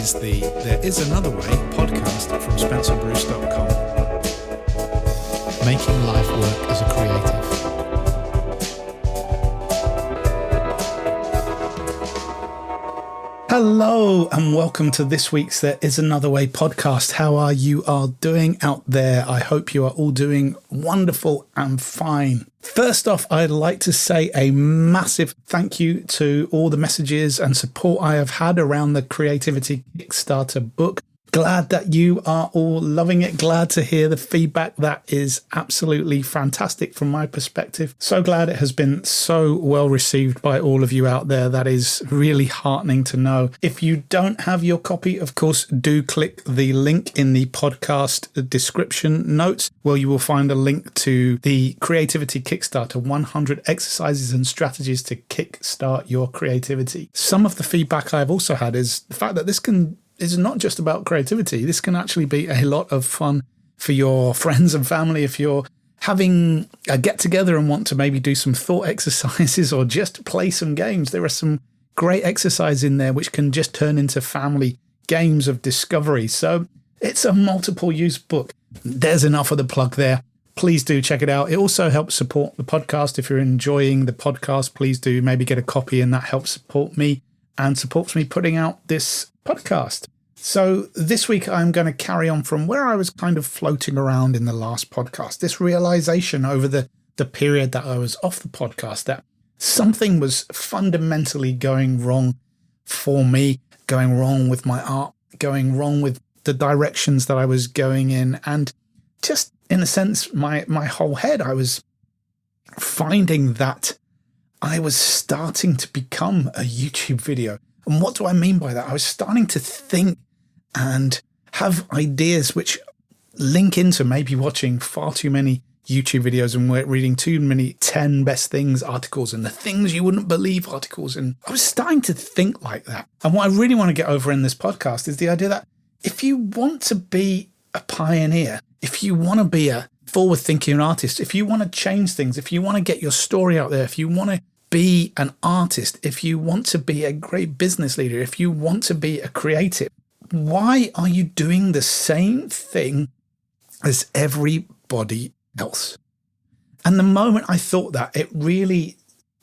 is the There Is Another Way podcast from SpencerBruce.com. Making life work as a creative. Hello and welcome to this week's There Is Another Way podcast. How are you all doing out there? I hope you are all doing wonderful and fine. First off, I'd like to say a massive thank you to all the messages and support I have had around the Creativity Kickstarter book. Glad that you are all loving it. Glad to hear the feedback. That is absolutely fantastic from my perspective. So glad it has been so well received by all of you out there. That is really heartening to know. If you don't have your copy, of course, do click the link in the podcast description notes where you will find a link to the Creativity Kickstarter 100 exercises and strategies to kickstart your creativity. Some of the feedback I've also had is the fact that this is not just about creativity. This can actually be a lot of fun for your friends and family. If you're having a get together and want to maybe do some thought exercises or just play some games, there are some great exercises in there which can just turn into family games of discovery. So it's a multiple use book. There's enough of the plug there. Please do check it out. It also helps support the podcast. If you're enjoying the podcast, please do maybe get a copy, and that helps support me and supports me putting out this podcast. So this week I'm going to carry on from where I was kind of floating around in the last podcast. This realization over the period that I was off the podcast that something was fundamentally going wrong for me, going wrong with my art, going wrong with the directions that I was going in. And just in a sense, my whole head, I was finding that I was starting to become a YouTube video. And what do I mean by that? I was starting to think and have ideas which link into maybe watching far too many YouTube videos and reading too many 10 best things articles and the things you wouldn't believe articles. And I was starting to think like that. And what I really want to get over in this podcast is the idea that if you want to be a pioneer, if you want to be a forward-thinking artist, if you want to change things, if you want to get your story out there, if you want to be an artist, if you want to be a great business leader, if you want to be a creative, why are you doing the same thing as everybody else? And the moment I thought that, it really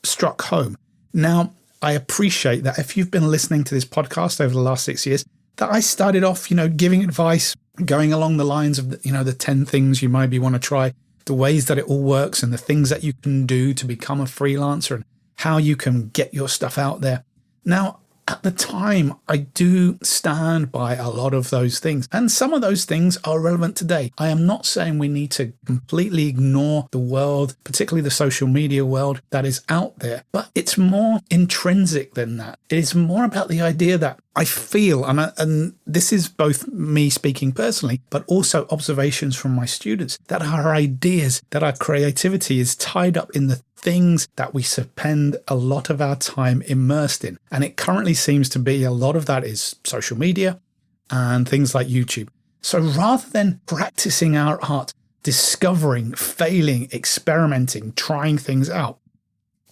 struck home. Now, I appreciate that if you've been listening to this podcast over the last 6 years, that I started off, giving advice, going along the lines of, the 10 things you maybe want to try, the ways that it all works and the things that you can do to become a freelancer and how you can get your stuff out there. Now, at the time, I do stand by a lot of those things, and some of those things are relevant today. I am not saying we need to completely ignore the world, particularly the social media world that is out there, but it's more intrinsic than that. It is more about the idea that I feel, and this is both me speaking personally, but also observations from my students, that our ideas, that our creativity is tied up in the things that we spend a lot of our time immersed in. And it currently seems to be a lot of that is social media and things like YouTube. So rather than practicing our art, discovering, failing, experimenting, trying things out,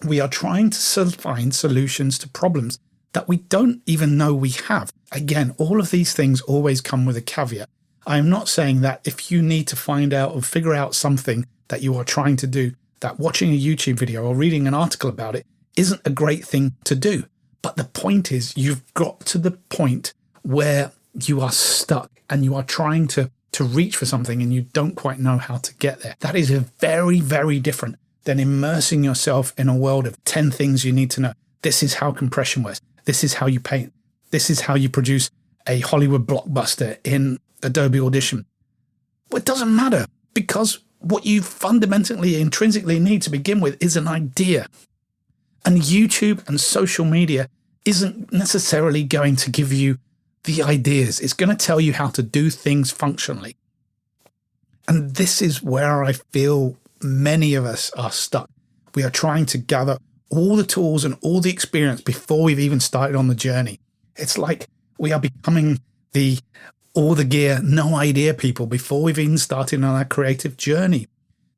we are trying to find solutions to problems that we don't even know we have. Again, all of these things always come with a caveat. I am not saying that if you need to find out or figure out something that you are trying to do, that watching a YouTube video or reading an article about it isn't a great thing to do. But the point is, you've got to the point where you are stuck and you are trying to reach for something and you don't quite know how to get there. That is very, very different than immersing yourself in a world of 10 things you need to know. This is how compression works. This is how you paint. This is how you produce a Hollywood blockbuster in Adobe Audition. Well, it doesn't matter, because what you fundamentally, intrinsically need to begin with is an idea. And YouTube and social media isn't necessarily going to give you the ideas. It's going to tell you how to do things functionally. And this is where I feel many of us are stuck. We are trying to gather all the tools and all the experience before we've even started on the journey. It's like we are becoming all the gear, no idea people before we've even started on our creative journey.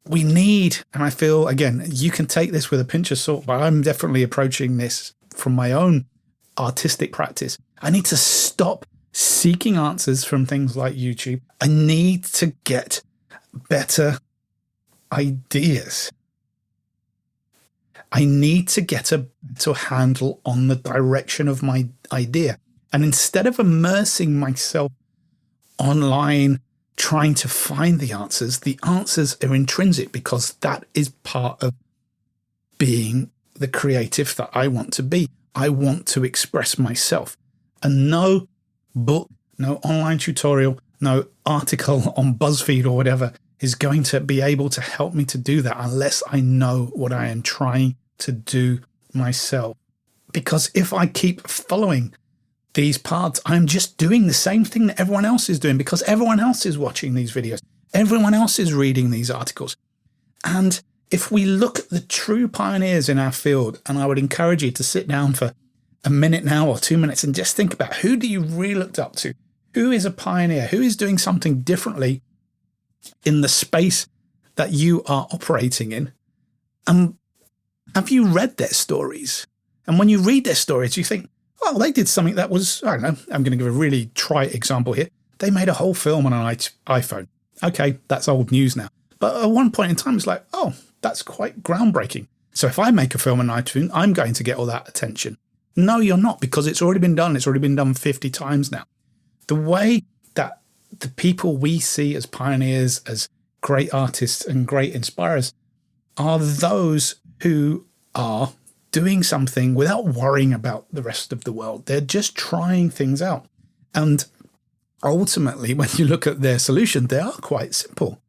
We need, and I feel, again, you can take this with a pinch of salt, but I'm definitely approaching this from my own artistic practice. I need to stop seeking answers from things like YouTube. I need to get better ideas. I need to get a better handle on the direction of my idea. And instead of immersing myself online, trying to find the answers are intrinsic, because that is part of being the creative that I want to be. I want to express myself. And no book, no online tutorial, no article on BuzzFeed or whatever is going to be able to help me to do that unless I know what I am trying to do myself. Because if I keep following these paths, I'm just doing the same thing that everyone else is doing, because everyone else is watching these videos. Everyone else is reading these articles. And if we look at the true pioneers in our field, and I would encourage you to sit down for a minute now or 2 minutes and just think about, who do you really look up to? Who is a pioneer? Who is doing something differently in the space that you are operating in? Have you read their stories? And when you read their stories, you think, oh, they did something that was, I don't know, I'm going to give a really trite example here. They made a whole film on an iPhone. Okay, that's old news now. But at one point in time, it's like, oh, that's quite groundbreaking. So if I make a film on iTunes, I'm going to get all that attention. No, you're not, because it's already been done. It's already been done 50 times now. The way that the people we see as pioneers, as great artists and great inspirers, are those who are doing something without worrying about the rest of the world. They're just trying things out. And ultimately, when you look at their solution, they are quite simple,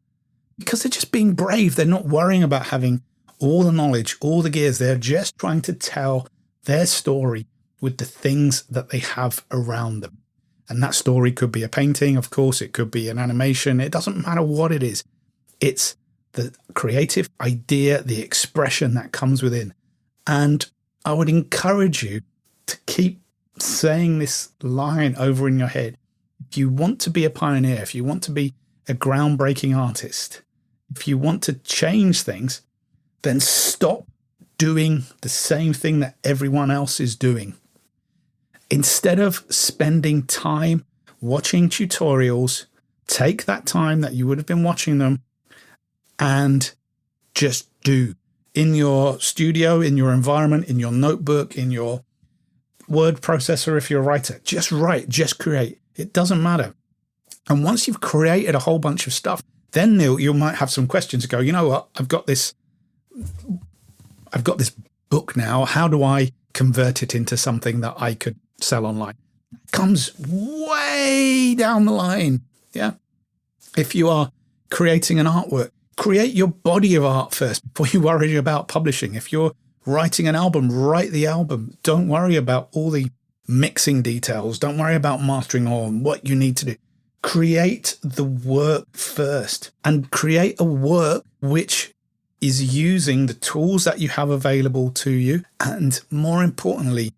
because they're just being brave. They're not worrying about having all the knowledge, all the gears. They're just trying to tell their story with the things that they have around them. And that story could be a painting, of course, it could be an animation. It doesn't matter what it is. It's the creative idea, the expression that comes within. And I would encourage you to keep saying this line over in your head. If you want to be a pioneer, if you want to be a groundbreaking artist, if you want to change things, then stop doing the same thing that everyone else is doing. Instead of spending time watching tutorials, take that time that you would have been watching them and just do. In your studio, in your environment, in your notebook, in your word processor, if you're a writer, just write, just create. It doesn't matter. And once you've created a whole bunch of stuff, then you might have some questions to go, you know what, I've got this book now. How do I convert it into something that I could sell online? It comes way down the line. Yeah. If you are creating an artwork, create your body of art first before you worry about publishing. If you're writing an album, write the album. Don't worry about all the mixing details. Don't worry about mastering or what you need to do. Create the work first, and create a work which is using the tools that you have available to you. And more importantly,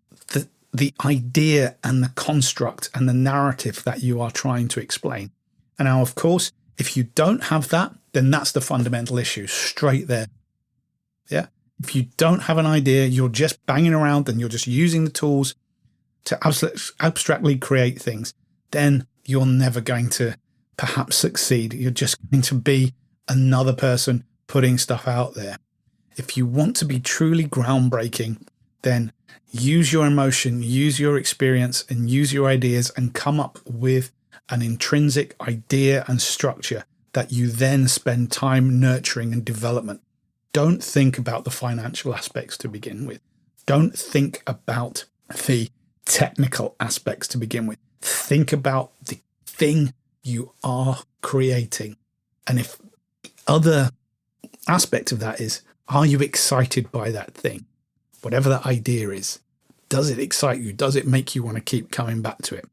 the idea and the construct and the narrative that you are trying to explain. And now, of course, if you don't have that, then that's the fundamental issue straight there. Yeah. If you don't have an idea, you're just banging around and you're just using the tools to abstractly create things, then you're never going to perhaps succeed. You're just going to be another person putting stuff out there. If you want to be truly groundbreaking, then use your emotion, use your experience, and use your ideas and come up with an intrinsic idea and structure that you then spend time nurturing and development. Don't think about the financial aspects to begin with. Don't think about the technical aspects to begin with. Think about the thing you are creating. And if the other aspect of that is, are you excited by that thing? Whatever that idea is, does it excite you? Does it make you want to keep coming back to it?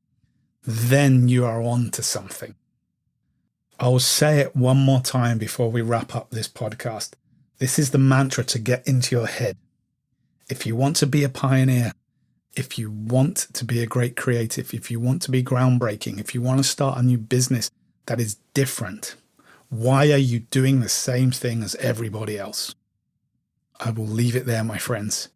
Then you are on to something. I'll say it one more time before we wrap up this podcast. This is the mantra to get into your head. If you want to be a pioneer, if you want to be a great creative, if you want to be groundbreaking, if you want to start a new business that is different, why are you doing the same thing as everybody else? I will leave it there, my friends.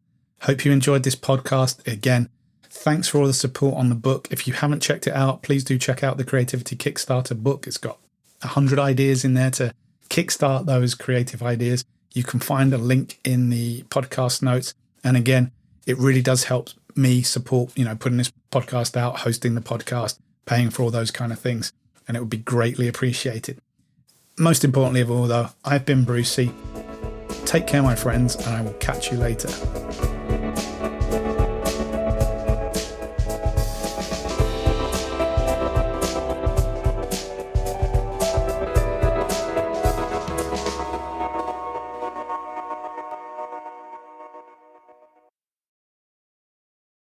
Hope you enjoyed this podcast. Again, Thanks for all the support on the book. If you haven't checked it out, please do check out the Creativity Kickstarter book. It's got 100 ideas in there to kickstart those creative ideas. You can find a link in the podcast notes. And again, it really does help me support, putting this podcast out, hosting the podcast, paying for all those kind of things. And it would be greatly appreciated. Most importantly of all, though, I've been Brucey. Take care, my friends, and I will catch you later.